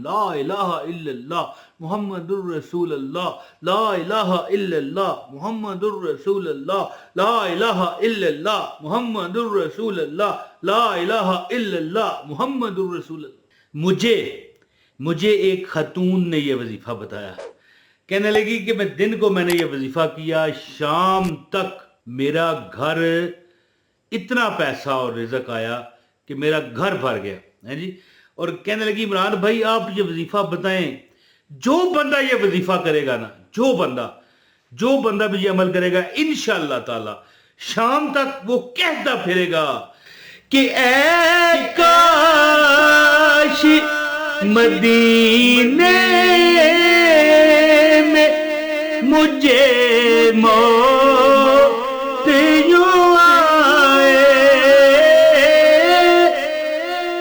لا الہ الا اللہ محمد الرسول اللہ لا الہ الا اللہ محمد الرسول اللہ لا الہ الا اللہ محمد الرسول اللہ لا الہ الا اللہ محمد الرسول اللہ۔ مجھے ایک خاتون نے یہ وظیفہ بتایا، کہنے لگی کہ دن کو میں نے یہ وظیفہ کیا، شام تک میرا گھر اتنا پیسہ اور رزق آیا کہ میرا گھر بھر گیا ہے جی۔ اور کہنے لگی عمران بھائی آپ یہ وظیفہ بتائیں، جو بندہ یہ وظیفہ کرے گا نا، جو بندہ بھی یہ عمل کرے گا انشاءاللہ تعالی شام تک وہ کہتا پھرے گا کہ اے کاش مدینے میں مجھے موت یوں آئے،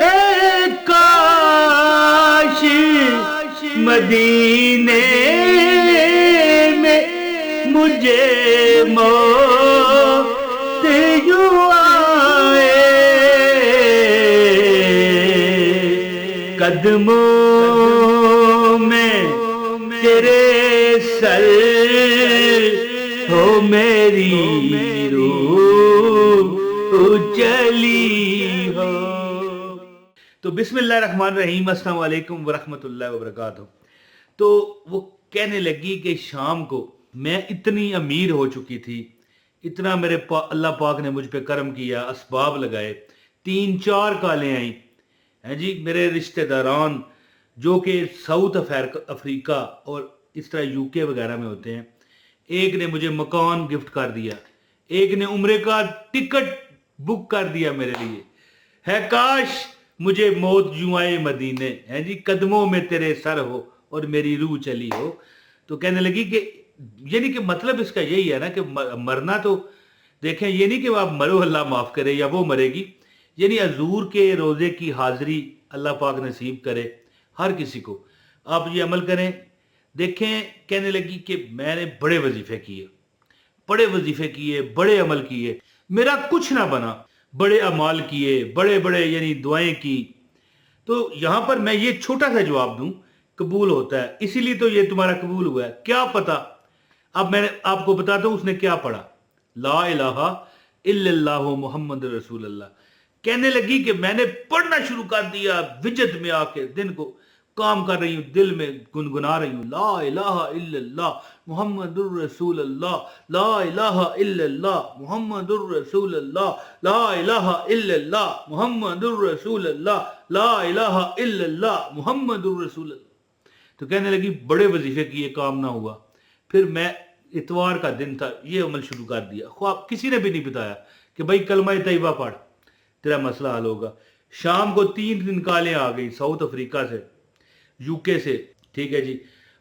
اے کاش مدینے میں مجھے موت یوں آئے، قدموں میں تیرے سر ہو میری روح چلی ہو۔ تو بسم اللہ الرحمن الرحیم، السلام علیکم ورحمۃ اللہ وبرکاتہ۔ تو وہ کہنے لگی کہ شام کو میں اتنی امیر ہو چکی تھی، اتنا میرے اللہ پاک نے مجھ پہ کرم کیا، اسباب لگائے، 3-4 کالیں آئیں ہیں جی۔ میرے رشتہ داران جو کہ ساؤتھ افریقہ اور اس طرح یو کے وغیرہ میں ہوتے ہیں، ایک نے مجھے مکان گفٹ کر دیا، ایک نے عمرے کا ٹکٹ بک کر دیا میرے لیے، ہے کاش مجھے موت یوں آئے مدینے ہے جی، قدموں میں تیرے سر ہو اور میری روح چلی ہو۔ تو کہنے لگی کہ یعنی کہ مطلب اس کا یہی ہے نا کہ مرنا تو دیکھیں، یہ نہیں کہ آپ مرو اللہ معاف کرے یا وہ مرے گی، یعنی حضور کے روزے کی حاضری اللہ پاک نصیب کرے ہر کسی کو۔ آپ یہ عمل کریں۔ دیکھیں کہنے لگی کہ میں نے بڑے وظیفے کیے، بڑے عمل کیے، میرا کچھ نہ بنا، بڑے اعمال کیے، بڑے یعنی دعائیں کی۔ تو یہاں پر میں یہ چھوٹا سا جواب دوں، قبول ہوتا ہے، اسی لیے تو یہ تمہارا قبول ہوا ہے، کیا پتا۔ اب میں آپ کو بتاتا ہوں اس نے کیا پڑھا، لا الہ الا اللہ محمد رسول اللہ۔ کہنے لگی کہ میں نے پڑھنا شروع کر دیا، وجد میں آ کے دن کو کام کر رہی ہوں، دل میں گنگنا رہی ہوں، لا الہ الا اللہ محمد الرسول اللہ لا الہ الا اللہ محمد الرسول اللہ لا الہ الا اللہ محمد الرسول اللہ لا الہ الا اللہ محمد الرسول اللہ۔ تو کہنے لگی بڑے وظیفے کیے، کام نہ ہوا۔ پھر میں اتوار کا دن تھا، یہ عمل شروع کر دیا، خواب کسی نے بھی نہیں بتایا کہ بھائی کلمہ طیبہ پڑھ تیرا مسئلہ حل ہوگا۔ شام کو 3 دن کالیں آ گئی، ساؤتھ افریقہ سے، یو کے سے، ٹھیک ہے جی،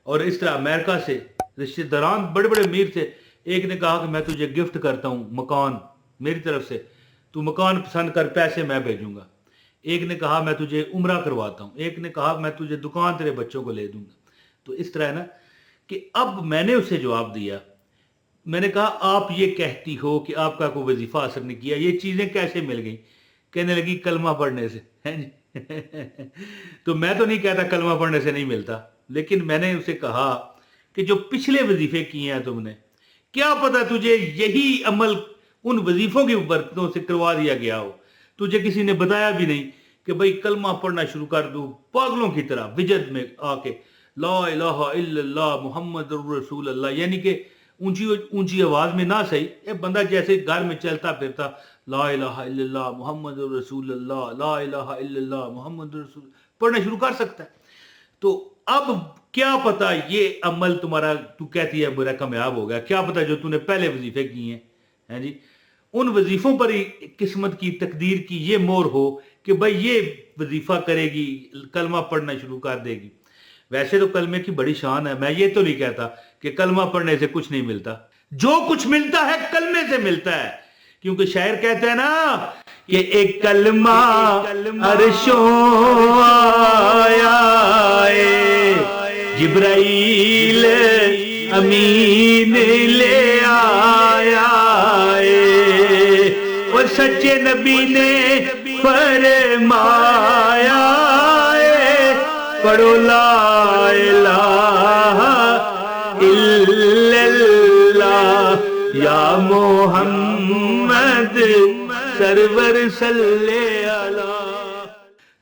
اور اس طرح امریکہ سے، رشتہ داران بڑے امیر تھے۔ ایک نے کہا کہ میں تجھے گفٹ کرتا ہوں مکان میری طرف سے، تو مکان پسند کر، پیسے میں بھیجوں گا۔ ایک نے کہا میں تجھے عمرہ کرواتا ہوں، ایک نے کہا میں تجھے دکان تیرے بچوں کو لے دوں گا۔ تو اس طرح ہے نا کہ اب میں نے اسے جواب دیا، میں نے کہا آپ یہ کہتی ہو کہ آپ کا کوئی وظیفہ اثر نہیں کیا، یہ چیزیں کیسے مل گئیں؟ کہنے لگی کلمہ پڑھنے سے ہے جی۔ تو میں تو نہیں کہتا کلمہ پڑھنے سے نہیں ملتا، لیکن میں نے اسے کہا کہ جو پچھلے وظیفے کیے ہیں تم نے، کیا پتا تجھے یہی عمل ان وظیفوں کی برکتوں سے کروا دیا گیا ہو، تجھے کسی نے بتایا بھی نہیں کہ بھئی کلمہ پڑھنا شروع کر دو پاگلوں کی طرح وجد میں آ کے، لا الہ الا اللہ محمد الرسول اللہ، یعنی کہ اونچی آواز میں نہ صحیح، ایک بندہ جیسے گھر میں چلتا پھرتا لا الہ الا اللہ محمد الرسول اللہ لا الہ الا اللہ محمد الرسول پڑھنا شروع کر سکتا ہے۔ تو اب کیا پتا یہ عمل تمہارا، تو کہتی ہے میرا کامیاب ہو گیا، کیا پتا جو تو نے پہلے وظیفے کیے ہیں جی، ان وظیفوں پر ہی قسمت کی تقدیر کی یہ مور ہو کہ بھئی یہ وظیفہ کرے گی، کلمہ پڑھنا شروع کر دے گی۔ ویسے تو کلمے کی بڑی شان ہے، میں یہ تو نہیں کہتا کہ کلمہ پڑھنے سے کچھ نہیں ملتا، جو کچھ ملتا ہے کلمے سے ملتا ہے، کیونکہ شاعر کہتے ہیں نا کہ ایک کلمہ عرشوں آیا ہے، جبرائیل امین لے آیا ہے، اور سچے نبی نے فرمایا ہے पढ़ो ला इलाहा इल्लल्लाह या मोहम्मद सरवर सल्ले अला।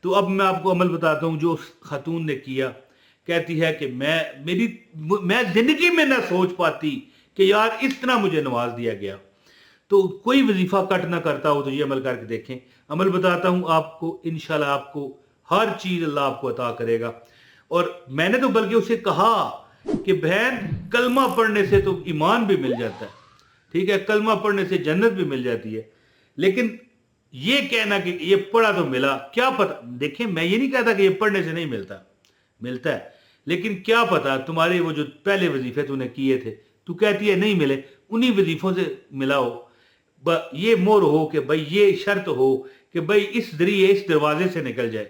तो अब मैं आपको अमल बताता हूँ जो उस खातून ने किया। कहती है कि मैं जिंदगी में ना सोच पाती कि यार इस तरह मुझे नवाज दिया गया। तो कोई वजीफा कट ना करता हो तो ये अमल करके देखें। अमल बताता हूँ आपको, इंशाल्लाह आपको हर चीज अल्लाह आपको अता करेगा। और मैंने तो बल्कि उसे कहा कि बहन कलमा पढ़ने से तो ईमान भी मिल जाता है, ठीक है, कलमा पढ़ने से जन्नत भी मिल जाती है, लेकिन ये कहना कि ये पढ़ा तो मिला, क्या पता। देखें मैं ये नहीं कहता कि ये पढ़ने से नहीं मिलता, मिलता है, लेकिन क्या पता तुम्हारे वो जो पहले वजीफे तूने किए थे, तू कहती है नहीं मिले, उन्हीं वजीफों से मिला हो। ये मोर हो कि भाई ये शर्त हो कि भाई इस जरिए इस दरवाजे से निकल जाए,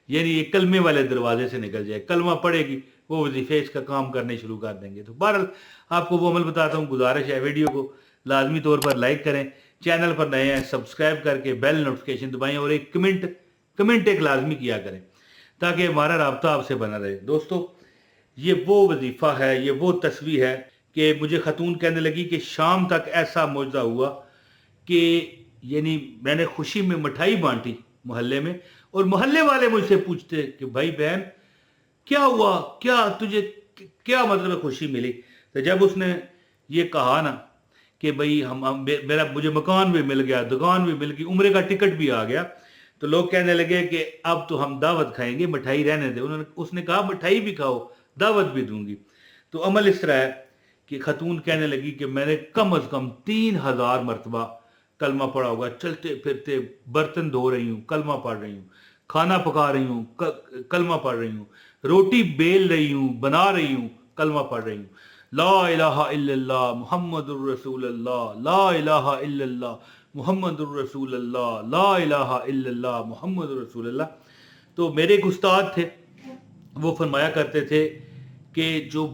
यानी ये कलमे वाले दरवाजे से निकल जाए, कलमा पड़ेगी वो वजीफे इसका काम करने शुरू कर देंगे। तो बहरहाल आपको वो अमल बताता हूँ। गुजारिश है वीडियो को लाजमी तौर पर लाइक करें, चैनल पर नए हैं सब्सक्राइब करके बेल नोटिफिकेशन दबाएं और एक कमेंट एक लाजमी किया करें ताकि हमारा राब्ता आपसे बना रहे। दोस्तों ये वो वजीफा है, ये वो तस्वीर है कि मुझे खतून कहने लगी कि शाम तक ऐसा मौजूदा हुआ कि यानी मैंने खुशी में मिठाई बांटी मोहल्ले में, और मोहल्ले वाले मुझसे पूछते कि भाई बहन क्या हुआ, क्या तुझे क्या मतलब खुशी मिली। तो जब उसने ये कहा ना कि भाई मुझे मकान भी मिल गया, दुकान भी मिल गई, उम्रे का टिकट भी आ गया, तो लोग कहने लगे कि अब तो हम दावत खाएंगे, मिठाई रहने दे। उसने कहा मिठाई भी खाओ, दावत भी दूंगी। तो अमल इस तरह है कि खतून कहने लगी कि मैंने कम अज कम 3000 मरतबा कलमा पढ़ा होगा, चलते फिरते बर्तन धो रही हूँ कलमा पढ़ रही हूँ, खाना पका रही हूँ कलमा पढ़ रही हूँ, रोटी बेल रही हूँ बना रही हूँ कलमा पढ़ रही हूँ। ला इलाहा इल्लल्लाह मुहम्मदुर रसूलुल्लाह, ला इलाहा इल्लल्लाह मुहम्मदुर रसूलुल्लाह, ला इलाहा इल्लल्लाह मुहम्मदुर रसूलुल्लाह। तो मेरे एक उस्ताद थे, वो फरमाया करते थे कि जो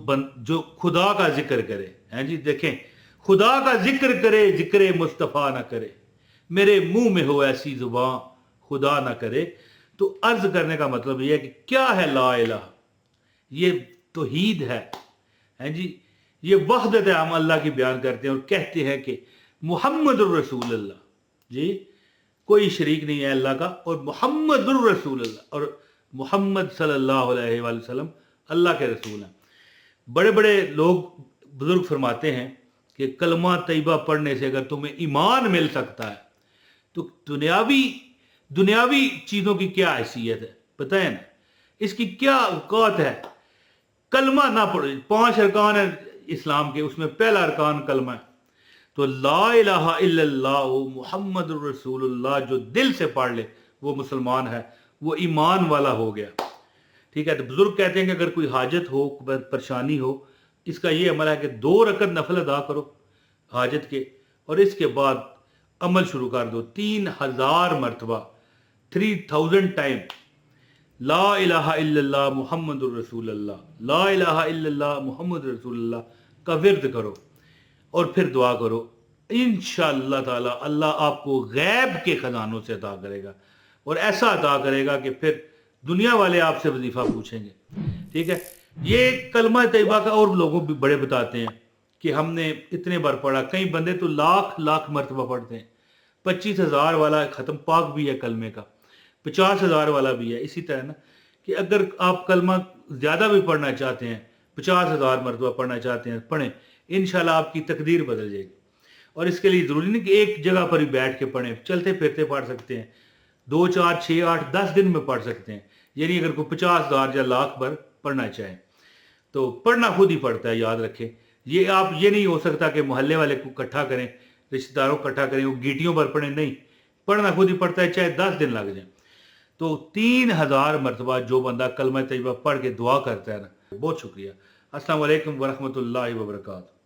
खुदा का जिक्र करे, हैं जी, देखें, खुदा का जिक्र करे जिक्र मुस्तफ़ा ना करे, मेरे मुंह में हो ऐसी जुबान खुदा ना करे। तो अर्ज करने का मतलब यह है कि क्या है ला इलाहा, ये तौहीद है, हैं जी, ये वहदत है। हम अल्लाह की बयान करते हैं और कहते हैं कि मुहम्मदुर रसूलुल्लाह, जी कोई शरीक नहीं है अल्लाह का, और मुहम्मदुर रसूलुल्लाह, और मोहम्मद सल्लल्लाहु अलैहि वसल्लम अल्लाह के रसूल हैं। बड़े बड़े लोग बुजुर्ग फरमाते हैं कि कलमा तैयबा पढ़ने से अगर तुम्हें ईमान मिल सकता है तो दुनियावी चीज़ों की क्या हैसियत है, पता है ना, इसकी क्या औकात है। कलमा ना पढ़ो, 5 अरकान है इस्लाम के, उसमें पहला अरकान कलमा है। तो ला इलाहा इल्लल्लाह मुहम्मदुर रसूलुल्लाह जो दिल से पढ़ ले वो मुसलमान है, वो ईमान वाला हो गया, ठीक है। तो बुजुर्ग कहते हैं कि अगर कोई हाजत हो, परेशानी हो, इसका ये अमल है कि 2 रकत नफल अदा करो हाजत के, और इसके बाद अमल शुरू कर दो 3000 मरतबा, 3000 टाइम ला इलाहा इल्लल्लाह मुहम्मदुर रसूलुल्लाह, ला इलाहा इल्लल्लाह मुहम्मदुर रसूलुल्लाह का विर्द करो और फिर दुआ करो। इंशाअल्लाह ताला अल्लाह आपको गैब के खजानों से अता करेगा, और ऐसा अता करेगा कि फिर दुनिया वाले आपसे वजीफा पूछेंगे, ठीक है। ये कलमा तैयबा का और लोगों भी बड़े बताते हैं कि हमने इतने बार पढ़ा, कई बंदे तो लाख मरतबा पढ़ते हैं। 25,000 वाला ख़त्म पाक भी है कलमे का, 50,000 वाला भी है। इसी तरह ना कि अगर आप कलमा ज़्यादा भी पढ़ना चाहते हैं, 50,000 मरतबा पढ़ना चाहते हैं, पढ़ें, इंशाल्लाह आपकी तकदीर बदल जाएगी। और इसके लिए ज़रूरी नहीं कि एक जगह पर ही बैठ के पढ़ें, चलते फिरते पढ़ सकते हैं, 2, 4, 6, 8, 10 दिन में पढ़ सकते हैं। यानी अगर कोई 50,000 या लाख भर पढ़ना चाहें तो पढ़ना खुद ही पड़ता है, याद रखें। ये नहीं हो सकता कि मोहल्ले वाले को इकट्ठा करें, रिश्तेदारों को इकट्ठा करें, वो गीटियों पर पढ़ें, नहीं, पढ़ना खुद ही पड़ता है, चाहे 10 दिन लग जाए। तो 3000 मरतबा जो बंदा कलमा तैयबा पढ़ के दुआ करता है ना, बहुत शुक्रिया। अस्सलाम वालेकुम वरहमतुल्लाहि वबरकातुहू।